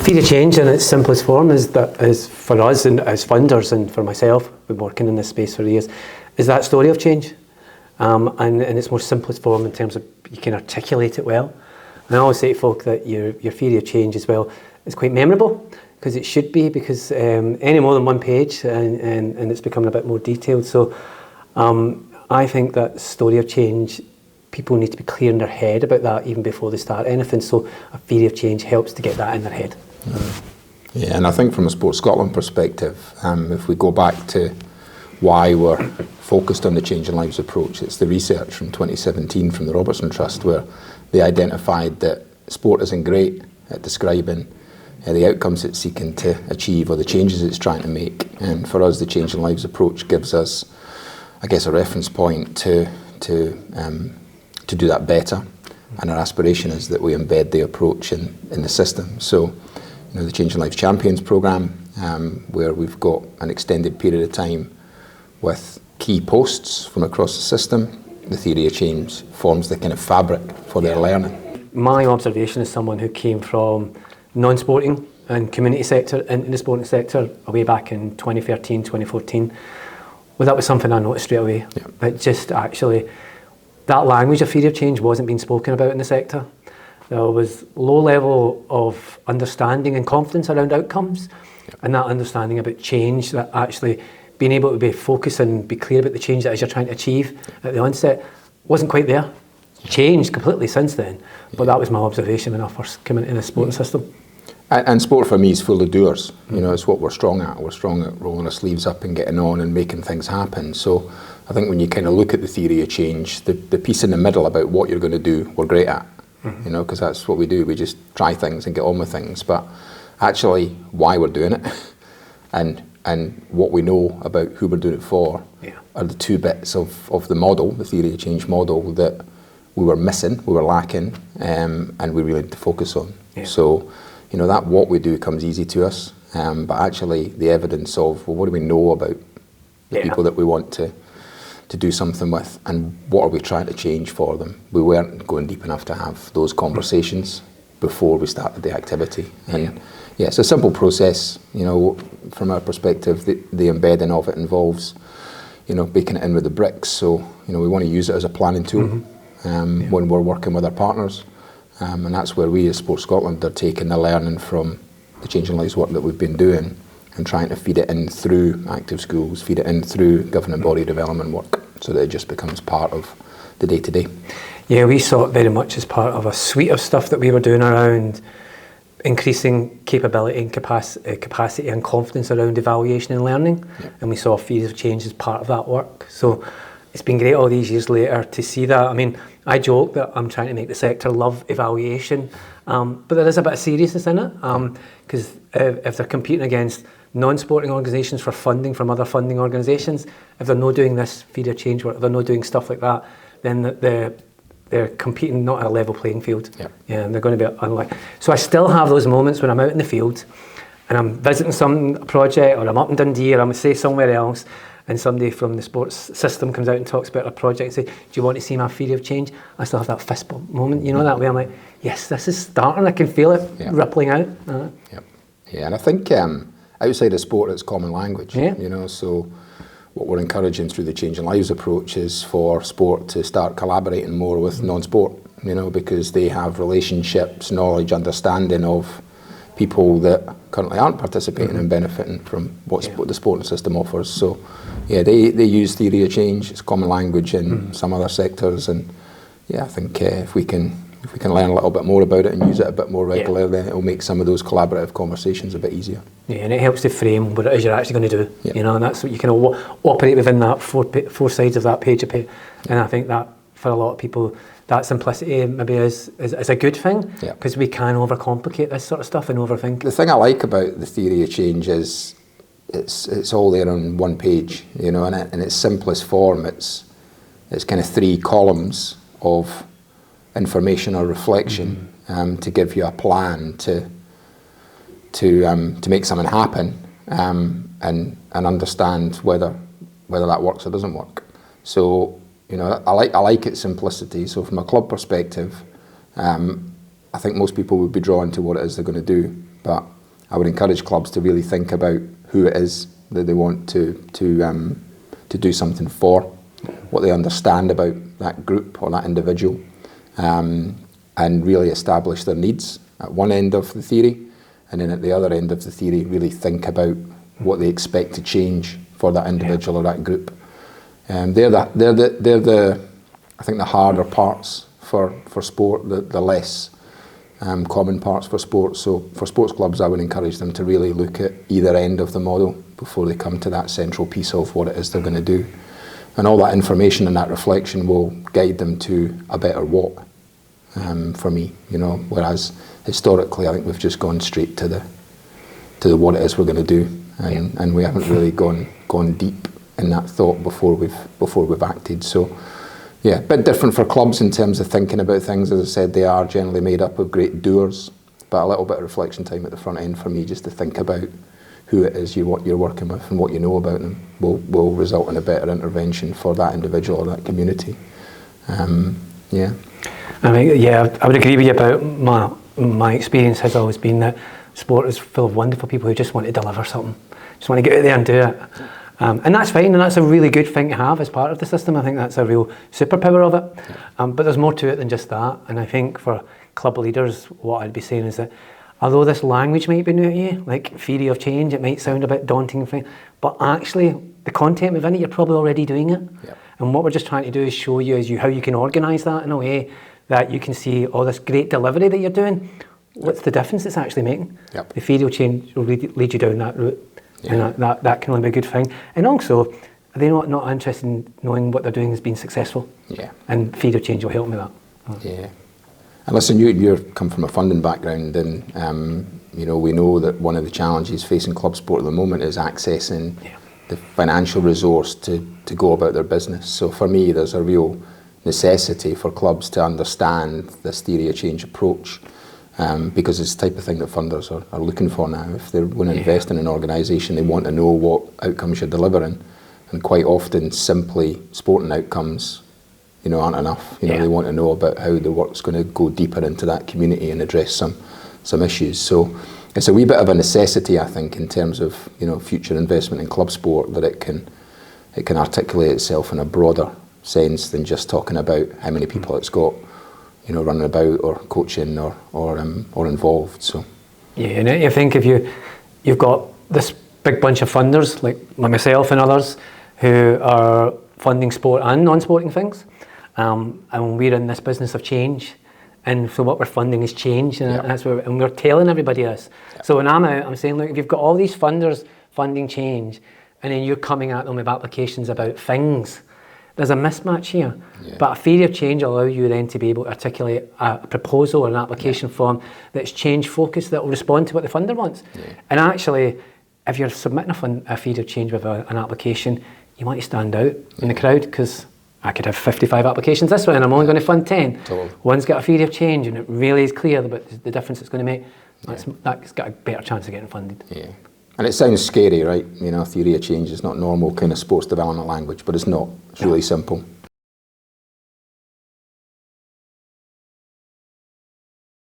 theory of change in its simplest form is for us and as funders and for myself, been working in this space for years, is that story of change. And in its more simplest form in terms of you can articulate it well. And I always say to folk that your theory of change as well is quite memorable, because it should be, because any more than one page and it's becoming a bit more detailed. So I think that story of change, people need to be clear in their head about that even before they start anything. So a theory of change helps to get that in their head. Yeah, and I think from a Sports Scotland perspective, if we go back to why we're focused on the Changing Lives approach, it's the research from 2017 from the Robertson Trust, where they identified that sport isn't great at describing the outcomes it's seeking to achieve or the changes it's trying to make. And for us, the Changing Lives approach gives us, I guess, a reference point to do that better. And our aspiration is that we embed the approach in the system. So, the Changing Lives Champions programme, where we've got an extended period of time with key posts from across the system, the theory of change forms the kind of fabric for their learning. My observation as someone who came from non-sporting and community sector into the sporting sector way back in 2013, 2014, well, that was something I noticed straight away. Yeah. That just actually, that language of theory of change wasn't being spoken about in the sector. There was low level of understanding and confidence around outcomes, and that understanding about change, that actually being able to be focused and be clear about the change that you're trying to achieve at the onset wasn't quite there. Changed completely since then, but that was my observation when I first came into the sporting system. And sport for me is full of doers. It's what we're strong at. We're strong at rolling our sleeves up and getting on and making things happen. So I think when you kind of look at the theory of change, the piece in the middle about what you're going to do, we're great at. Because that's what we do. We just try things and get on with things. But actually, why we're doing it and what we know about who we're doing it for are the two bits of the model, the theory of change model, that we were missing, we were lacking, and we really need to focus on. Yeah. So, that what we do comes easy to us, but actually the evidence of, well, what do we know about the people that we want to do something with, and what are we trying to change for them? We weren't going deep enough to have those conversations before we started the activity. And it's a simple process. From our perspective, the embedding of it involves, baking it in with the bricks. So, we want to use it as a planning tool when we're working with our partners. And that's where we as Sports Scotland are taking the learning from the Changing Lives work that we've been doing and trying to feed it in through active schools, feed it in through governing body development work, so that it just becomes part of the day-to-day. Yeah, we saw it very much as part of a suite of stuff that we were doing around increasing capability and capacity and confidence around evaluation and learning. And we saw theory of change as part of that work. So it's been great all these years later to see that. I mean, I joke that I'm trying to make the sector love evaluation, but there is a bit of seriousness in it, because if they're competing against non-sporting organisations for funding from other funding organisations, if they're not doing this theory of change work, if they're not doing stuff like that, then they're competing not at a level playing field. And they're going to be unlike. So I still have those moments when I'm out in the field and I'm visiting some project, or I'm up in Dundee, or I'm say somewhere else, and somebody from the sports system comes out and talks about a project and say, do you want to see my theory of change? I still have that fist bump moment, that way I'm like, yes, this is starting, I can feel it rippling out. Yeah, and I think outside of sport, it's common language, so what we're encouraging through the Changing Lives approach is for sport to start collaborating more with non-sport, because they have relationships, knowledge, understanding of people that currently aren't participating and benefiting from what the sporting system offers. So, they use theory of change. It's common language in some other sectors, and I think if we can learn a little bit more about it and use it a bit more regularly, then it'll make some of those collaborative conversations a bit easier. Yeah, and it helps to frame what it is you're actually going to do. And that's what you can operate within that four sides of that page of paper. And I think that for a lot of people, that simplicity maybe is a good thing, because we can overcomplicate this sort of stuff and overthink. The thing I like about the theory of change is it's all there on one page, and in its simplest form, it's kind of 3 columns of information or reflection to give you a plan to make something happen, and understand whether that works or doesn't work. So I like its simplicity. So from a club perspective, I think most people would be drawn to what it is they're going to do. But I would encourage clubs to really think about who it is that they want to do something for, what they understand about that group or that individual, and really establish their needs at one end of the theory, and then at the other end of the theory really think about what they expect to change for that individual or that group. They're the I think the harder parts for sport, the less common parts for sports. So for sports clubs, I would encourage them to really look at either end of the model before they come to that central piece of what it is they're going to do. And all that information and that reflection will guide them to a better what, for me, whereas historically I think we've just gone straight to the what it is we're going to do, and we haven't really gone deep in that thought before we've acted. So yeah, a bit different for clubs in terms of thinking about things. As I said, they are generally made up of great doers, but a little bit of reflection time at the front end for me, just to think about who it is what you're working with and what you know about them will result in a better intervention for that individual or that community. Yeah. I mean, I would agree with you about my experience has always been that sport is full of wonderful people who just want to deliver something, just want to get out there and do it. And that's fine, and that's a really good thing to have as part of the system. I think that's a real superpower of it. But there's more to it than just that. And I think for club leaders, what I'd be saying is that although this language might be new to you, like theory of change, it might sound a bit daunting, but actually the content within it, you're probably already doing it. And what we're just trying to do is show you how you can organise that in a way that you can see all this great delivery that you're doing. What's the difference it's actually making? The theory of change will lead you down that route. And that can only be a good thing. And also, are they not interested in knowing what they're doing has been successful? And theory of change will help them with that. And listen, you come from a funding background, and we know that one of the challenges facing club sport at the moment is accessing the financial resource to go about their business. So for me, there's a real necessity for clubs to understand this theory of change approach, because it's the type of thing that funders are looking for now. If they want to invest in an organisation, they want to know what outcomes you're delivering, and quite often simply sporting outcomes aren't enough. They want to know about how the work's going to go deeper into that community and address some issues. So it's a wee bit of a necessity, I think, in terms of future investment in club sport, that it can articulate itself in a broader sense than just talking about how many people it's got running about or coaching or involved. So and I think if you've got this big bunch of funders like myself and others who are funding sport and non-sporting things, and we're in this business of change, and so what we're funding is change, and that's and we're telling everybody this. So when I'm out, I'm saying, look, if you've got all these funders funding change, and then you're coming at them with applications about things, there's a mismatch here. But a theory of change will allow you then to be able to articulate a proposal or an application form that's change focused, that will respond to what the funder wants. And actually, if you're submitting a theory of change with an application, you want to stand out in the crowd, because I could have 55 applications this way and I'm only going to fund 10. One's got a theory of change and it really is clear about the difference it's going to make. That's got a better chance of getting funded. And it sounds scary, right? Theory of change is not normal kind of sports development language, but it's not. It's really simple.